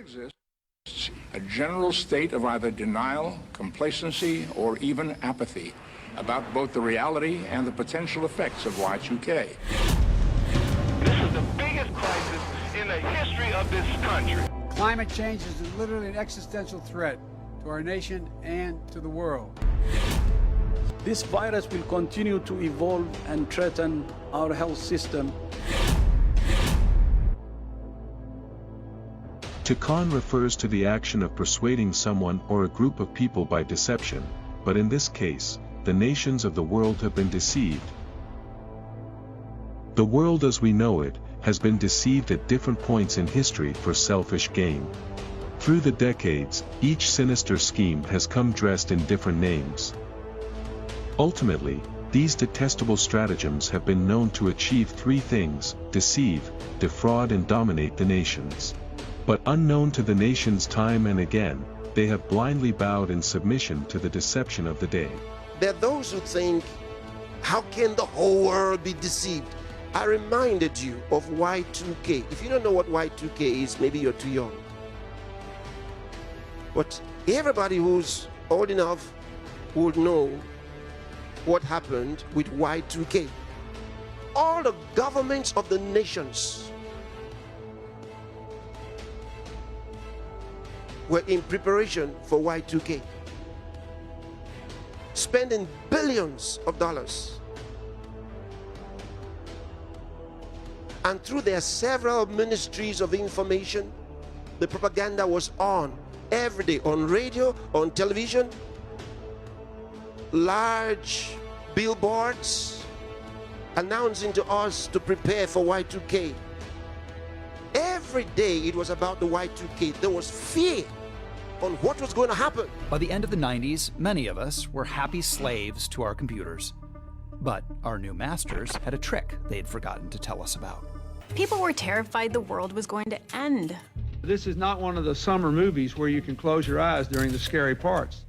exists a general state of either denial, complacency, or even apathy about both the reality and the potential effects of Y2K. This is the biggest crisis in the history of this country. Climate change is literally an existential threat to our nation and to the world. This virus will continue to evolve and threaten our health system. To con refers to the action of persuading someone or a group of people by deception, but in this case, the nations of the world have been deceived. The world as we know it has been deceived at different points in history for selfish gain. Through the decades, each sinister scheme has come dressed in different names. Ultimately, these detestable stratagems have been known to achieve three things: deceive, defraud, and dominate the nations. But unknown to the nations time and again, they have blindly bowed in submission to the deception of the day. There are those who think, how can the whole world be deceived? I reminded you of Y2K. If you don't know what Y2K is, maybe you're too young. But everybody who's old enough would know what happened with Y2K. All the governments of the nations were in preparation for Y2K, spending billions of dollars. And through their several ministries of information, the propaganda was on every day, on radio, on television, large billboards announcing to us to prepare for Y2K. Every day it was about the Y2K. There was fear on what was going to happen. By the end of the 90s, many of us were happy slaves to our computers. But our new masters had a trick they'd forgotten to tell us about. People were terrified the world was going to end. This is not one of the summer movies where you can close your eyes during the scary parts.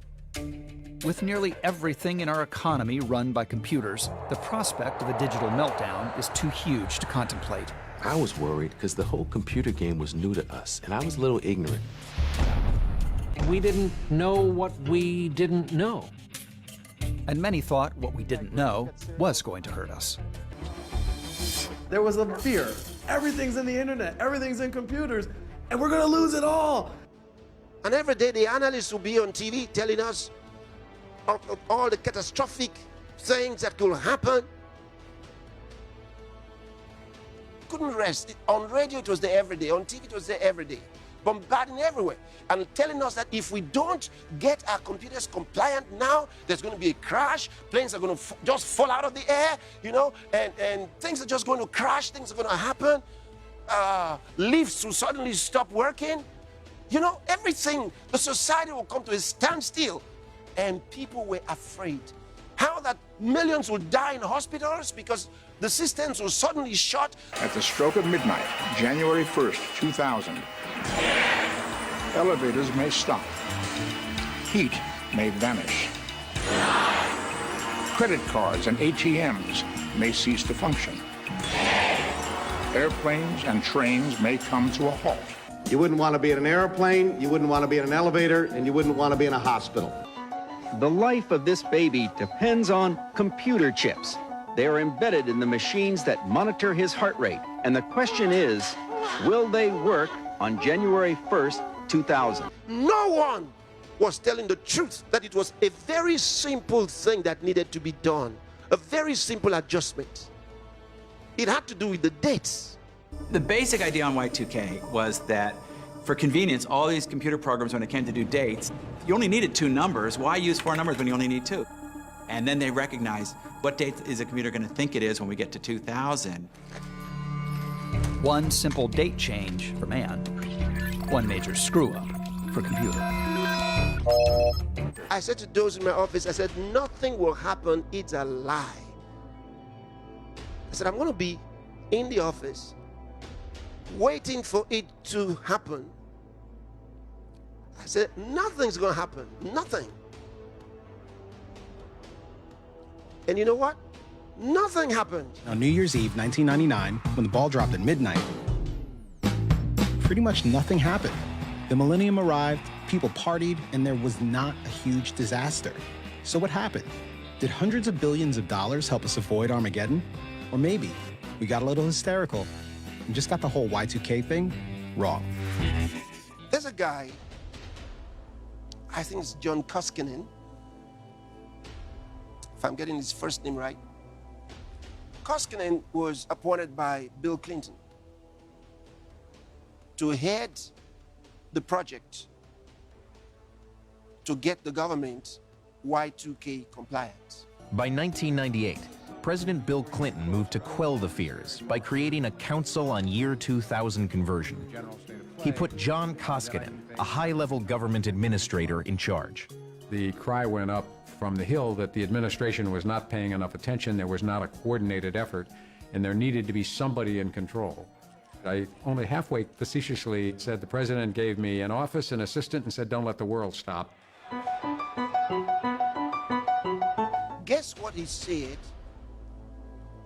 With nearly everything in our economy run by computers, the prospect of a digital meltdown is too huge to contemplate. I was worried because the whole computer game was new to us, and I was a little ignorant. We didn't know what we didn't know. And many thought what we didn't know was going to hurt us. There was a fear. Everything's in the internet, everything's in computers, and we're gonna lose it all. And every day the analysts will be on TV telling us of all the catastrophic things that could happen. Couldn't rest. On radio it was there every day, on TV it was there every day, bombarding everywhere and telling us that if we don't get our computers compliant now, there's going to be a crash, planes are going to just fall out of the air, you know, and things are just going to crash, things are going to happen, lifts will suddenly stop working, you know, everything, the society will come to a standstill. And people were afraid. How that millions will die in hospitals because the systems will suddenly shut. At the stroke of midnight, January 1st, 2000, elevators may stop. Heat may vanish. Credit cards and ATMs may cease to function. Airplanes and trains may come to a halt. You wouldn't want to be in an airplane, you wouldn't want to be in an elevator, and you wouldn't want to be in a hospital. The life of this baby depends on computer chips. They are embedded in the machines that monitor his heart rate. And the question is, will they work on January 1st, 2000? No one was telling the truth that it was a very simple thing that needed to be done. A very simple adjustment. It had to do with the dates. The basic idea on Y2K was that for convenience, all these computer programs, when it came to do dates, you only needed 2 numbers. Why use 4 numbers when you only need 2? And then they recognized what date is a computer going to think it is when we get to 2000. One simple date change for man, one major screw-up for computer. I said to those in my office, I said, nothing will happen, it's a lie. I said, I'm going to be in the office waiting for it to happen. I said, nothing's going to happen. Nothing. And you know what? Nothing happened. On New Year's Eve, 1999, when the ball dropped at midnight, pretty much nothing happened. The millennium arrived, people partied, and there was not a huge disaster. So what happened? Did hundreds of billions of dollars help us avoid Armageddon? Or maybe we got a little hysterical and just got the whole Y2K thing wrong. There's a guy, I think it's John Koskinen, if I'm getting his first name right. Koskinen was appointed by Bill Clinton to head the project to get the government Y2K compliant. By 1998, President Bill Clinton moved to quell the fears by creating a Council on Year 2000 Conversion. He put John Koskinen, a high-level government administrator, in charge. The cry went up from the Hill that the administration was not paying enough attention, there was not a coordinated effort, and there needed to be somebody in control. I only halfway facetiously said the president gave me an office, an assistant, and said, don't let the world stop. Guess what he said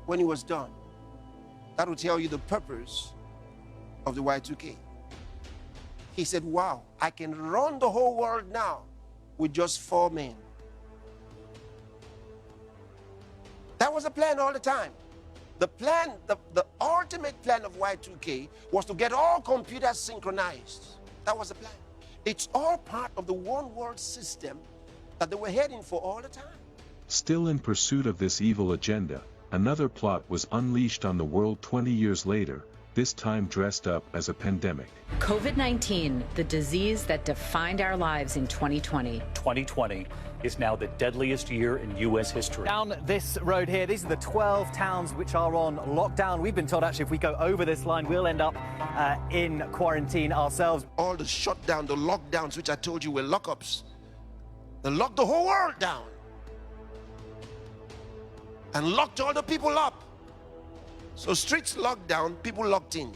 when he was done? That will tell you the purpose of the Y2K. He said, wow, I can run the whole world now with just 4 men. That was the plan all the time. The plan, the ultimate plan of Y2K was to get all computers synchronized. That was the plan. It's all part of the one world system that they were heading for all the time. Still in pursuit of this evil agenda, another plot was unleashed on the world 20 years later, this time dressed up as a pandemic. COVID-19, the disease that defined our lives in 2020. 2020 is now the deadliest year in U.S. history. Down this road here, these are the 12 towns which are on lockdown. We've been told, actually, if we go over this line, we'll end up in quarantine ourselves. All the shutdown, the lockdowns, which I told you were lockups, they locked the whole world down and locked all the people up. So streets locked down, people locked in.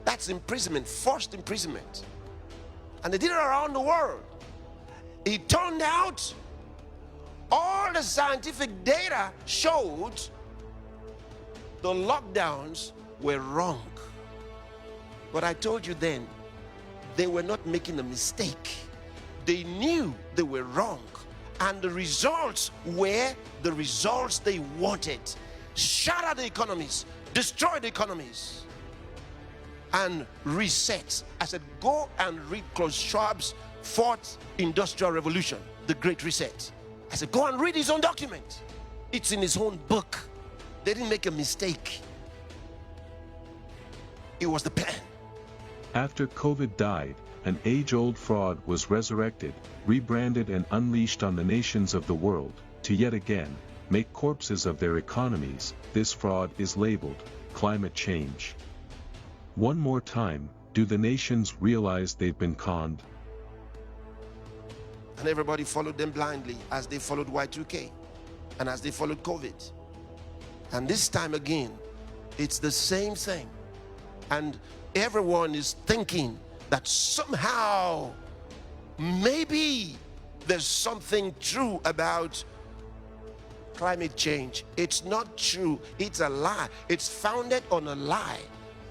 That's imprisonment, forced imprisonment. And they did it around the world. It turned out all the scientific data showed the lockdowns were wrong. But I told you then, they were not making a mistake. They knew they were wrong. And the results were the results they wanted. Shatter the economies, destroy the economies, and reset. I said, go and read Klaus Schwab's Fourth Industrial Revolution, The Great Reset. I said, go and read his own document. It's in his own book. They didn't make a mistake. It was the plan. After COVID died, an age-old fraud was resurrected, rebranded and unleashed on the nations of the world, to yet again make corpses of their economies. This fraud is labeled climate change. One more time, do the nations realize they've been conned? And everybody followed them blindly as they followed Y2K and as they followed COVID. And this time again, it's the same thing. And everyone is thinking that somehow, maybe there's something true about climate change. It's not true. It's a lie. It's founded on a lie.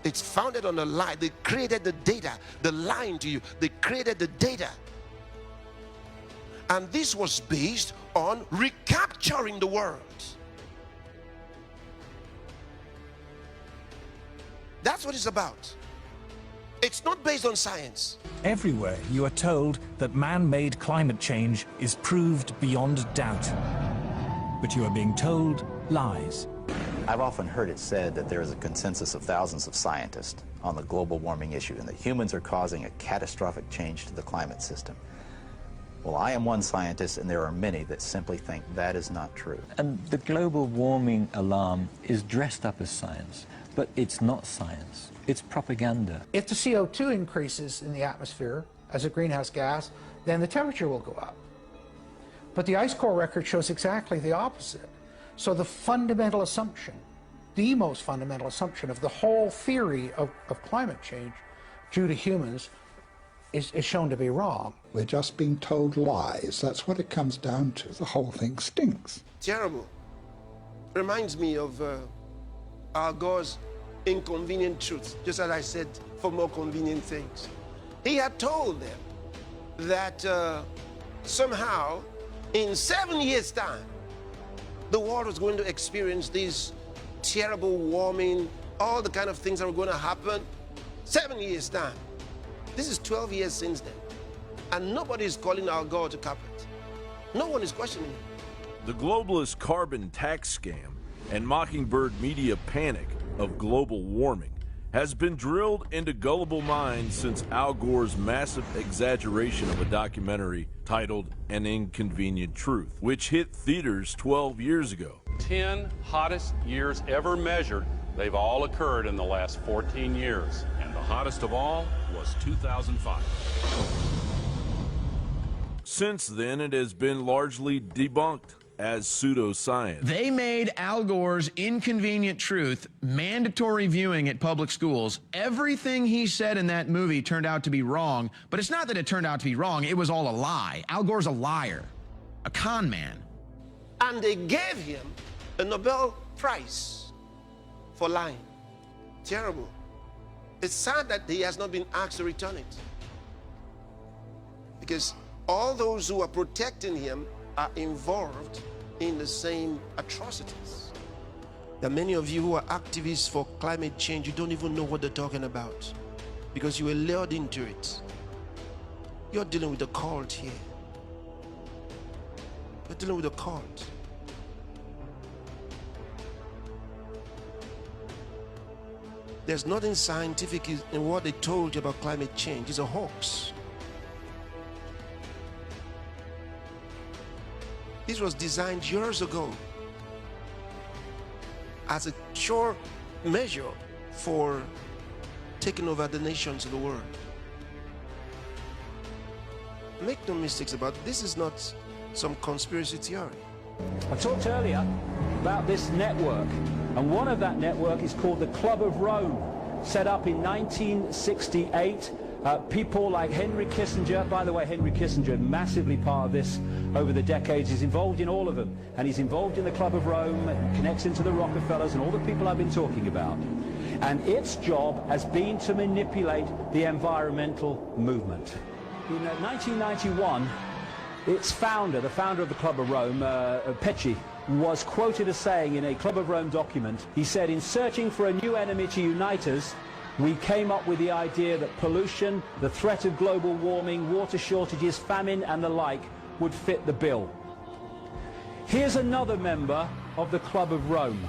It's founded on a lie. They created the data. They're lying to you. They created the data. And this was based on recapturing the world. That's what it's about. It's not based on science. Everywhere you are told that man-made climate change is proved beyond doubt. But you are being told lies. I've often heard it said that there is a consensus of thousands of scientists on the global warming issue and that humans are causing a catastrophic change to the climate system. Well, I am one scientist, and there are many that simply think that is not true. And the global warming alarm is dressed up as science, but it's not science. It's propaganda. If the CO2 increases in the atmosphere as a greenhouse gas, then the temperature will go up. But the ice core record shows exactly the opposite. So the fundamental assumption, the most fundamental assumption of the whole theory of climate change due to humans is shown to be wrong. We're just being told lies. That's what it comes down to. The whole thing stinks. Terrible. Reminds me of Al Gore's Inconvenient Truth, just as I said, for more convenient things. He had told them that somehow in 7 years' time, the world was going to experience this terrible warming, all the kind of things that were going to happen. 7 years' time. This is 12 years since then. And nobody is calling our God to carpet. No one is questioning it. The globalist carbon tax scam and Mockingbird media panic of global warming has been drilled into gullible minds since Al Gore's massive exaggeration of a documentary titled An Inconvenient Truth, which hit theaters 12 years ago. 10 hottest years ever measured, they've all occurred in the last 14 years. And the hottest of all was 2005. Since then, it has been largely debunked as pseudoscience. They made Al Gore's Inconvenient Truth mandatory viewing at public schools. Everything he said in that movie turned out to be wrong, but it's not that it turned out to be wrong, it was all a lie. Al Gore's a liar, a con man. And they gave him a Nobel Prize for lying. Terrible. It's sad that he has not been asked to return it. Because all those who are protecting him are involved in the same atrocities. There are many of you who are activists for climate change. You don't even know what they're talking about because you were lured into it. You're dealing with a cult here. You're dealing with a cult. There's nothing scientific in what they told you about climate change. It's a hoax. This was designed years ago as a sure measure for taking over the nations of the world. Make no mistakes about it. This is not some conspiracy theory. I talked earlier about this network, and one of that network is called the Club of Rome, set up in 1968. People like Henry Kissinger, by the way, Henry Kissinger, massively part of this over the decades, he's involved in all of them. And he's involved in the Club of Rome, and connects into the Rockefellers and all the people I've been talking about. And its job has been to manipulate the environmental movement. In 1991, its founder, the founder of the Club of Rome, Pecci, was quoted as saying in a Club of Rome document, he said, "In searching for a new enemy to unite us, we came up with the idea that pollution, the threat of global warming, water shortages, famine and the like would fit the bill." Here's another member of the Club of Rome.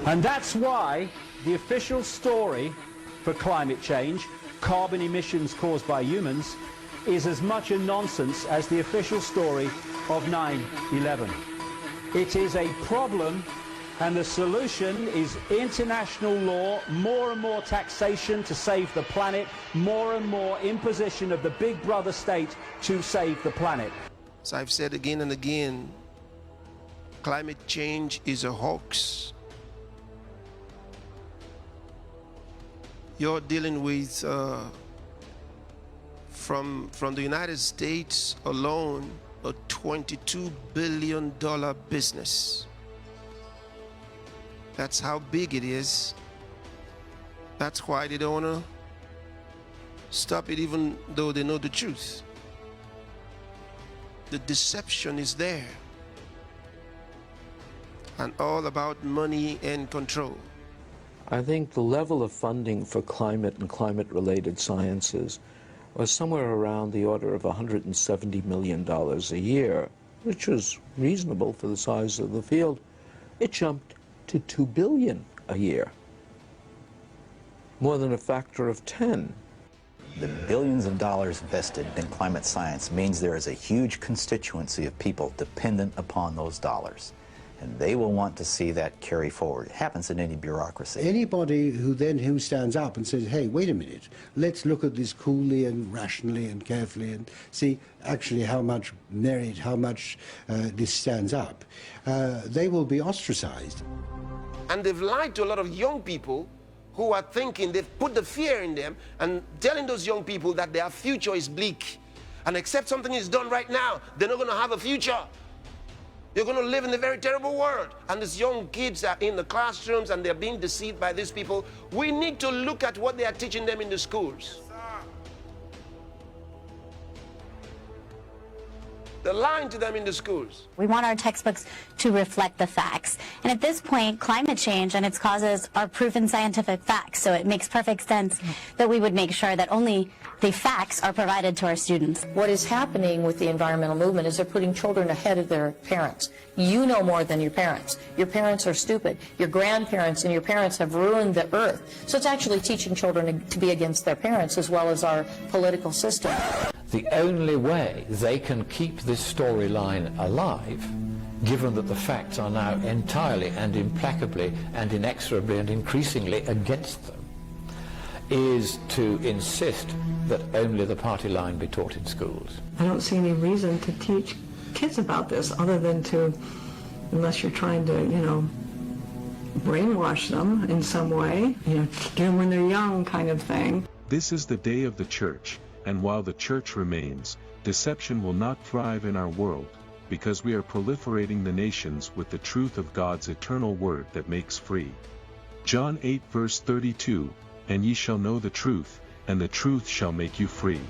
And that's why the official story for climate change, carbon emissions caused by humans, is as much a nonsense as the official story of 9/11. It is a problem, and the solution is international law, more and more taxation to save the planet, more and more imposition of the big brother state to save the planet. As I've said again and again, climate change is a hoax. You're dealing with, from the United States alone, a $22 billion business. That's how big it is. That's why they don't want to stop it, even though they know the truth. The deception is there. And all about money and control. I think the level of funding for climate and climate-related sciences was somewhere around the order of $170 million a year, which was reasonable for the size of the field. It jumped to $2 billion a year, more than a factor of 10. The billions of dollars invested in climate science means there is a huge constituency of people dependent upon those dollars. And they will want to see that carry forward. It happens in any bureaucracy. Anybody who stands up and says, hey, wait a minute, let's look at this coolly and rationally and carefully and see actually how much merit, how much this stands up, they will be ostracized. And they've lied to a lot of young people who are thinking, they've put the fear in them and telling those young people that their future is bleak. And except something is done right now, they're not going to have a future. You're going to live in a very terrible world. And these young kids are in the classrooms and they're being deceived by these people. We need to look at what they are teaching them in the schools. They're lying to them in the schools. We want our textbooks to reflect the facts. And at this point, climate change and its causes are proven scientific facts. So it makes perfect sense that we would make sure that only the facts are provided to our students. What is happening with the environmental movement is they're putting children ahead of their parents. You know more than your parents. Your parents are stupid. Your grandparents and your parents have ruined the earth. So it's actually teaching children to be against their parents as well as our political system. The only way they can keep this storyline alive, given that the facts are now entirely and implacably and inexorably and increasingly against them, is to insist that only the party line be taught in schools. I don't see any reason to teach kids about this other than to, unless you're trying to, brainwash them in some way, get them when they're young kind of thing. This is the day of the church, and while the church remains, deception will not thrive in our world, because we are proliferating the nations with the truth of God's eternal word that makes free. John 8 verse 32, and ye shall know the truth, and the truth shall make you free.